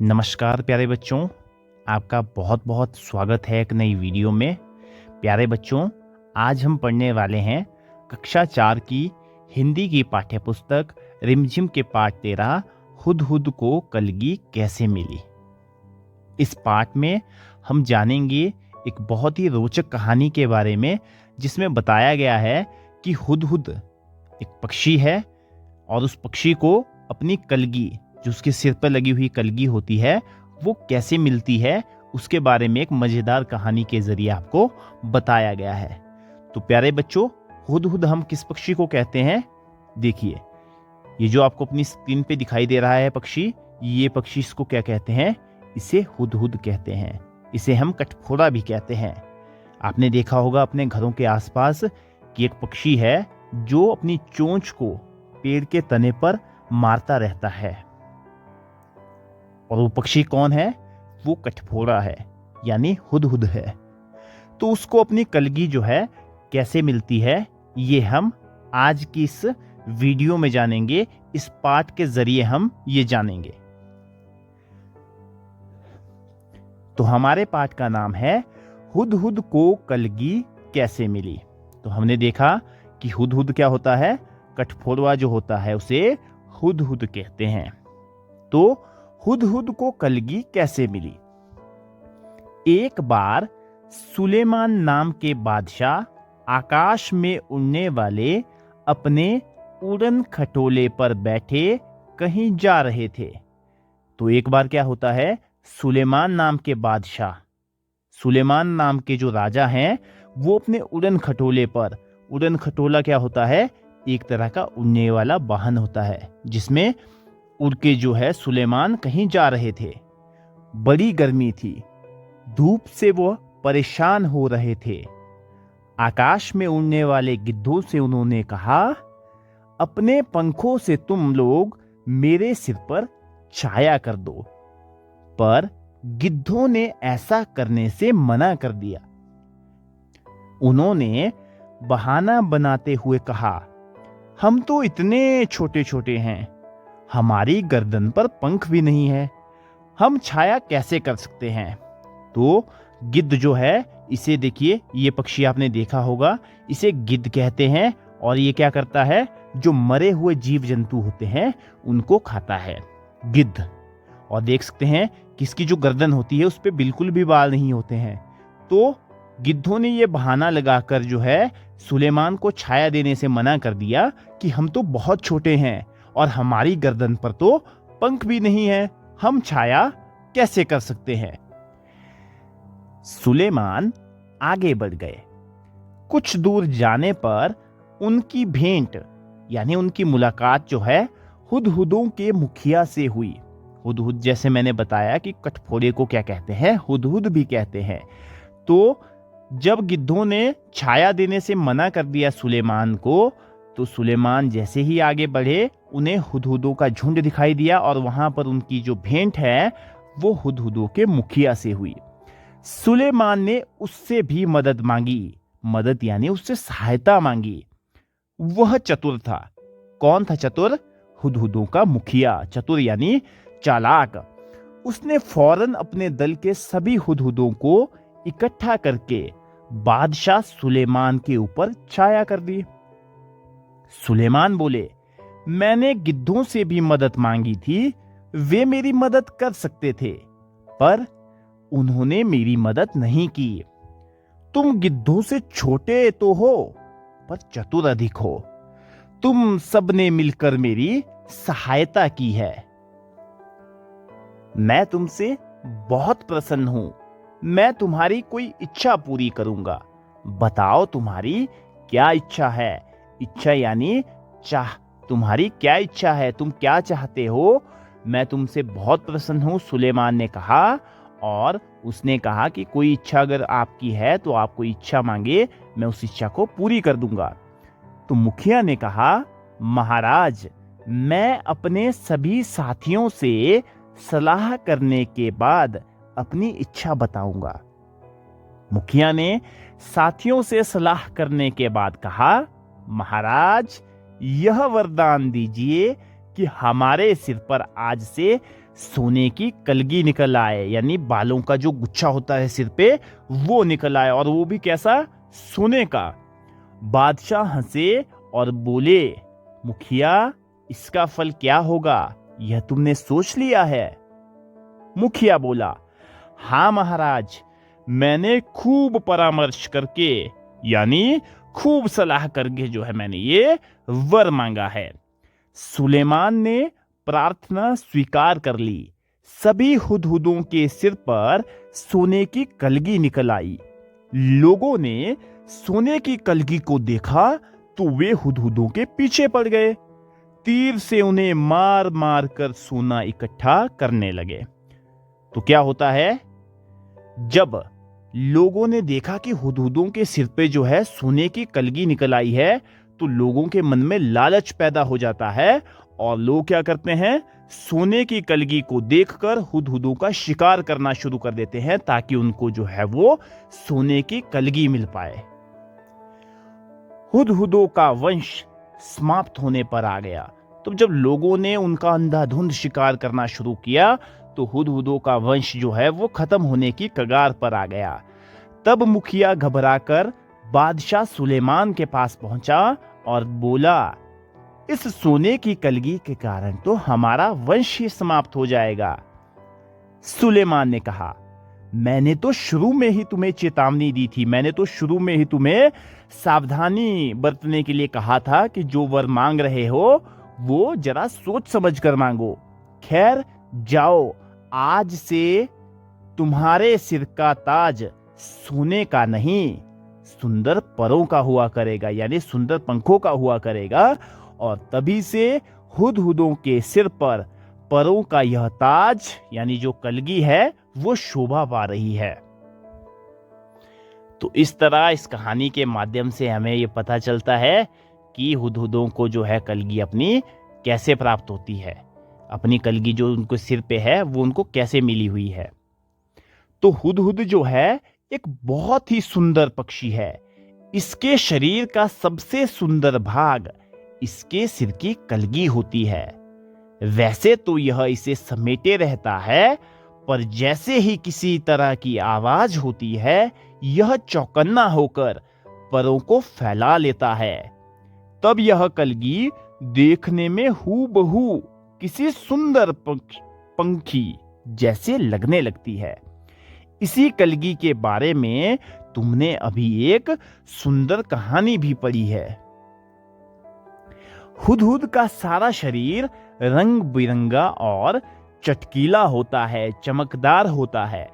नमस्कार प्यारे बच्चों, आपका बहुत बहुत स्वागत है एक नई वीडियो में। प्यारे बच्चों, आज हम पढ़ने वाले हैं कक्षा 4 की हिंदी की पाठ्य पुस्तक रिमझिम के पाठ 13 हुदहुद को कलगी कैसे मिली। इस पाठ में हम जानेंगे एक बहुत ही रोचक कहानी के बारे में, जिसमें बताया गया है कि हुदहुद एक पक्षी है और उस पक्षी को अपनी कलगी, जो उसके सिर पर लगी हुई कलगी होती है, वो कैसे मिलती है, उसके बारे में एक मजेदार कहानी के जरिए आपको बताया गया है। तो प्यारे बच्चों, हुदहुद हम किस पक्षी को कहते हैं? देखिए, ये जो आपको अपनी स्क्रीन पे दिखाई दे रहा है पक्षी, ये पक्षी इसको क्या कहते हैं? इसे हुदहुद कहते हैं। इसे हम कठफोड़ा भी कहते हैं। आपने देखा होगा अपने घरों के आसपास कि एक पक्षी है जो अपनी चोंच को पेड़ के तने पर मारता रहता है, और वो पक्षी कौन है? वो कठफोड़ा है, यानी हुदहुद है। तो उसको अपनी कलगी जो है कैसे मिलती है, ये हम आज की इस वीडियो में जानेंगे। इस पाठ के जरिए हम ये जानेंगे। तो हमारे पाठ का नाम है हुदहुद को कलगी कैसे मिली। तो हमने देखा कि हुदहुद क्या होता है? कठफोड़वा जो होता है उसे हुदहुद कहते हैं। तो हुदहुद को कलगी कैसे मिली? एक बार सुलेमान नाम के बादशाह आकाश में उड़ने वाले अपने उड़न खटोले पर बैठे कहीं जा रहे थे। तो एक बार क्या होता है, सुलेमान नाम के बादशाह, सुलेमान नाम के जो राजा हैं, वो अपने उड़न खटोले पर, उड़न खटोला क्या होता है? एक तरह का उड़ने वाला वाहन होता है, जिसमें उड़ के जो है सुलेमान कहीं जा रहे थे। बड़ी गर्मी थी, धूप से वो परेशान हो रहे थे। आकाश में उड़ने वाले गिद्धों से उन्होंने कहा, अपने पंखों से तुम लोग मेरे सिर पर छाया कर दो। पर गिद्धों ने ऐसा करने से मना कर दिया। उन्होंने बहाना बनाते हुए कहा, हम तो इतने छोटे छोटे हैं, हमारी गर्दन पर पंख भी नहीं है, हम छाया कैसे कर सकते हैं। तो गिद्ध जो है, इसे देखिए, ये पक्षी आपने देखा होगा, इसे गिद्ध कहते हैं। और ये क्या करता है? जो मरे हुए जीव जंतु होते हैं उनको खाता है गिद्ध। और देख सकते हैं कि इसकी जो गर्दन होती है उस पे बिल्कुल भी बाल नहीं होते हैं। तो गिद्धों ने ये बहाना लगाकर जो है सुलेमान को छाया देने से मना कर दिया कि हम तो बहुत छोटे हैं और हमारी गर्दन पर तो पंख भी नहीं है, हम छाया कैसे कर सकते हैं। सुलेमान आगे बढ़ गए। कुछ दूर जाने पर उनकी भेंट, यानी उनकी मुलाकात जो है हुदहुदों के मुखिया से हुई। हुदहुद, जैसे मैंने बताया कि कठफोड़े को क्या कहते हैं? हुदहुद भी कहते हैं। तो जब गिद्धों ने छाया देने से मना कर दिया सुलेमान को, तो सुलेमान जैसे ही आगे बढ़े, उन्हें हुदहुदों का झुंड दिखाई दिया, और वहां पर उनकी जो भेंट है वो हुदहुदों के मुखिया से हुई। सुलेमान ने उससे भी मदद मांगी, मदद यानी उससे सहायता मांगी। वह चतुर था। कौन था चतुर? हुदहुदों का मुखिया। चतुर यानी चालाक। उसने फौरन अपने दल के सभी हुदहुदों को इकट्ठा करके बादशाह सुलेमान के ऊपर छाया कर दी। सुलेमान बोले, मैंने गिद्धों से भी मदद मांगी थी, वे मेरी मदद कर सकते थे, पर उन्होंने मेरी मदद नहीं की। तुम गिद्धों से छोटे तो हो, पर चतुर अधिक हो। तुम सबने मिलकर मेरी सहायता की है। मैं तुमसे बहुत प्रसन्न हूं। मैं तुम्हारी कोई इच्छा पूरी करूंगा। बताओ तुम्हारी क्या इच्छा है? इच्छा यानी चाह। तुम्हारी क्या इच्छा है? तुम क्या चाहते हो? मैं तुमसे बहुत प्रसन्न हूं, सुलेमान ने कहा। और उसने कहा कि कोई इच्छा अगर आपकी है तो आप कोई इच्छा मांगे, मैं उस इच्छा को पूरी कर दूंगा। तो मुखिया ने कहा, महाराज, मैं अपने सभी साथियों से सलाह करने के बाद अपनी इच्छा बताऊंगा। मुखिया ने साथियों से सलाह करने के बाद कहा, महाराज, यह वरदान दीजिए कि हमारे सिर पर आज से सोने की कलगी निकल आए, यानी बालों का जो गुच्छा होता है सिर पे वो निकल आए, और वो भी कैसा, सोने का। बादशाह हंसे और बोले, मुखिया, इसका फल क्या होगा, यह तुमने सोच लिया है? मुखिया बोला, हाँ महाराज, मैंने खूब परामर्श करके, यानी खूब सलाह करके जो है मैंने ये वर मांगा है। सुलेमान ने प्रार्थना स्वीकार कर ली। सभी हुदहुदों के सिर पर सोने की कलगी निकल आई। लोगों ने सोने की कलगी को देखा तो वे हुदहुदों के पीछे पड़ गए। तीर से उन्हें मार मार कर सोना इकट्ठा करने लगे। तो क्या होता है, जब लोगों ने देखा कि हुदहुदों के सिर पे जो है सोने की कलगी निकल आई है, तो लोगों के मन में लालच पैदा हो जाता है और लोग क्या करते हैं, सोने की कलगी को देखकर हुदहुदों का शिकार करना शुरू कर देते हैं ताकि उनको जो है वो सोने की कलगी मिल पाए। हुदहुदों का वंश समाप्त होने पर आ गया। तो जब लोगों ने उनका अंधाधुंध शिकार करना शुरू किया तो हुदहुदों का वंश जो है वो खत्म होने की कगार पर आ गया। तब मुखिया घबराकर बादशाह सुलेमान के पास पहुंचा और बोला, इस सोने की कलगी के कारण तो हमारा वंश ही समाप्त हो जाएगा। सुलेमान ने कहा, मैंने तो शुरू में ही तुम्हें चेतावनी दी थी, मैंने तो शुरू में ही तुम्हें सावधानी बरतने के लिए कहा था कि जो वर मांग रहे हो वो जरा सोच समझ कर मांगो। खैर जाओ, आज से तुम्हारे सिर का ताज सोने का नहीं सुंदर परों का हुआ करेगा, यानी सुंदर पंखों का हुआ करेगा। और तभी से हुदहुदों के सिर पर परों का यह ताज यानी जो कलगी है वो शोभा पा रही है। तो इस तरह इस कहानी के माध्यम से हमें ये पता चलता है कि हुदहुदों को जो है कलगी अपनी कैसे प्राप्त होती है, अपनी कलगी जो उनको सिर पे है वो उनको कैसे मिली हुई है। तो हुदहुद जो है एक बहुत ही सुंदर पक्षी है। इसके शरीर का सबसे सुंदर भाग इसके सिर की कलगी होती है। वैसे तो यह इसे समेटे रहता है, पर जैसे ही किसी तरह की आवाज होती है यह चौकन्ना होकर परों को फैला लेता है। तब यह कलगी देखने में हूबहू किसी सुंदर पंखी जैसे लगने लगती है। इसी कलगी के बारे में तुमने अभी एक सुंदर कहानी भी पढ़ी है। हुदहुद का सारा शरीर रंग बिरंगा और चटकीला होता है, चमकदार होता है।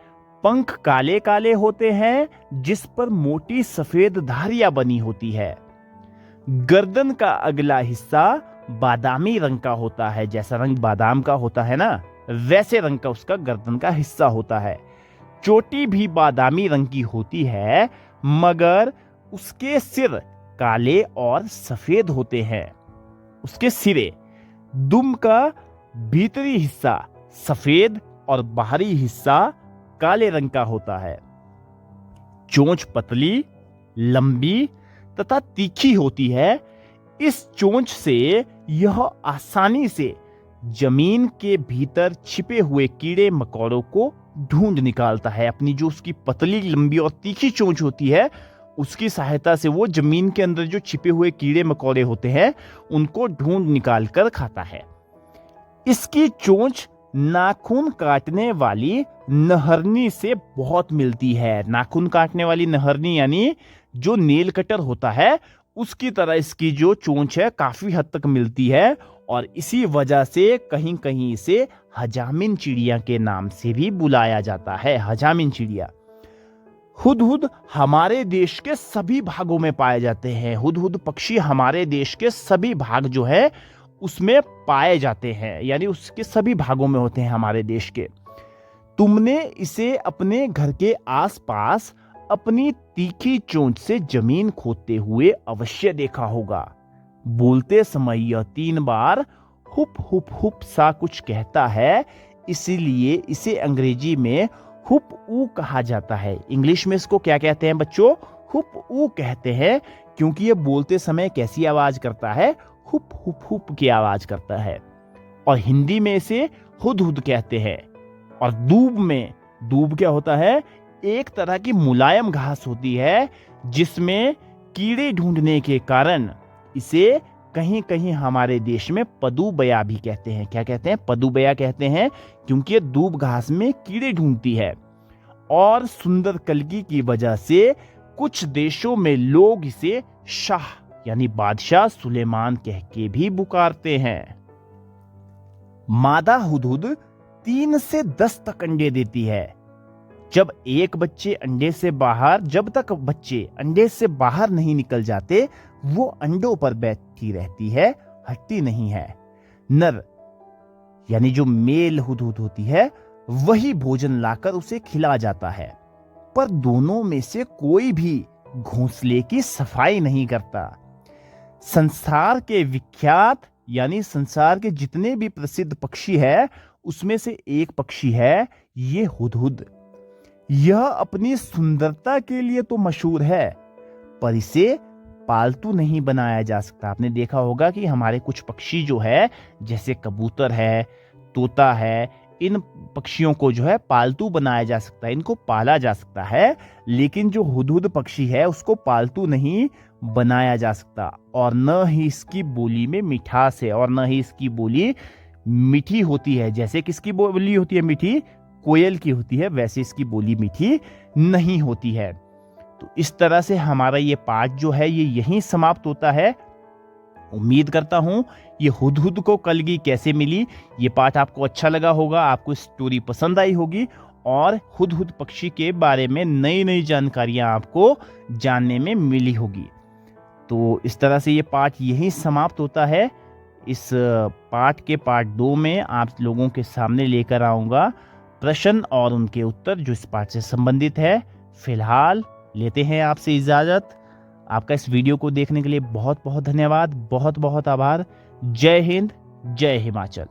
पंख काले काले होते हैं जिस पर मोटी सफेद धारियां बनी होती है। गर्दन का अगला हिस्सा बादामी रंग का होता है, जैसा रंग बादाम का होता है ना, वैसे रंग का उसका गर्दन का हिस्सा होता है। चोटी भी बादामी रंग की होती है, मगर उसके सिर काले और सफेद होते हैं। उसके सिरे, दुम का भीतरी हिस्सा सफेद और बाहरी हिस्सा काले रंग का होता है। चोंच पतली, लंबी तथा तीखी होती है। इस चोंच से यह आसानी से जमीन के भीतर छिपे हुए कीड़े मकोड़ों को ढूंढ निकालता है। अपनी जो उसकी पतली, लंबी और तीखी चोंच होती है उसकी सहायता से वो जमीन के अंदर जो छिपे हुए कीड़े मकोड़े होते हैं उनको ढूंढ निकाल कर खाता है। इसकी चोंच नाखून काटने वाली नहरनी से बहुत मिलती है। नाखून काटने वाली नहरनी यानी जो नेल कटर होता है उसकी तरह इसकी जो चोंच है काफी हद तक मिलती है, और इसी वजह से कहीं कहीं इसे हजामिन चिड़िया के नाम से भी बुलाया जाता है। हजामिन चिड़िया। हुदहुद हमारे देश के सभी भागों में पाए जाते हैं। हुदहुद पक्षी हमारे देश के सभी भाग जो है उसमें पाए जाते हैं, यानी उसके सभी भागों में होते हैं हमारे देश के। तुमने इसे अपने घर के आसपास अपनी तीखी चोंच से जमीन खोदते हुए अवश्य देखा होगा। बोलते समय यह 3 बार हुप हुप हुप सा कुछ कहता है, इसीलिए इसे अंग्रेजी में हुप ऊ कहा जाता है। इंग्लिश में इसको क्या कहते हैं बच्चों? हुप ऊ कहते हैं, क्योंकि ये बोलते समय कैसी आवाज करता है? हुप हुप हुप की आवाज करता है। और हिंदी में इसे हुदहुद कहते हैं। और दूब क्या होता है? एक तरह की मुलायम घास होती है जिसमें कीड़े ढूंढने के कारण इसे कहीं कहीं हमारे देश में पदुबया भी कहते हैं। क्या कहते हैं? पदुबया कहते हैं, क्योंकि ये दूब घास में कीड़े ढूंढती है। और सुंदर कलगी की वजह से कुछ देशों में लोग इसे शाह यानी बादशाह सुलेमान कह के भी पुकारते हैं। मादा हुदहुद 3 से 10 तक अंडे देती है। जब तक बच्चे अंडे से बाहर नहीं निकल जाते, वो अंडों पर बैठी रहती है, हटती नहीं है। नर यानी जो मेल हुदहुद होती है, वही भोजन लाकर उसे खिला जाता है। पर दोनों में से कोई भी घोंसले की सफाई नहीं करता। संसार के जितने भी प्रसिद्ध पक्षी है, उसमें से एक पक्षी है ये हुदहुद। यह अपनी सुंदरता के लिए तो मशहूर है, पर इसे पालतू नहीं बनाया जा सकता। आपने देखा होगा कि हमारे कुछ पक्षी जो है, जैसे कबूतर है, तोता है, इन पक्षियों को जो है पालतू बनाया जा सकता है, इनको पाला जा सकता है। लेकिन जो हुदहुद पक्षी है, उसको पालतू नहीं बनाया जा सकता। और न ही इसकी बोली में मिठास है, और न ही इसकी बोली मीठी होती है। जैसे किसकी बोली होती है मीठी? कोयल की होती है, वैसे इसकी बोली मीठी नहीं होती है। तो इस तरह से हमारा ये पाठ जो है ये यहीं समाप्त होता है। उम्मीद करता हूं ये हुदहुद को कलगी कैसे मिली, ये पाठ आपको अच्छा लगा होगा, आपको स्टोरी पसंद आई होगी और हुदहुद पक्षी के बारे में नई नई जानकारियां आपको जानने में मिली होगी। तो इस तरह से ये पाठ यहीं समाप्त होता है। इस पाठ के पार्ट 2 में आप लोगों के सामने लेकर आऊंगा प्रश्न और उनके उत्तर जो इस पाठ से संबंधित है। फिलहाल लेते हैं आपसे इजाजत। आपका इस वीडियो को देखने के लिए बहुत बहुत धन्यवाद, बहुत बहुत आभार। जय हिंद, जय हिमाचल।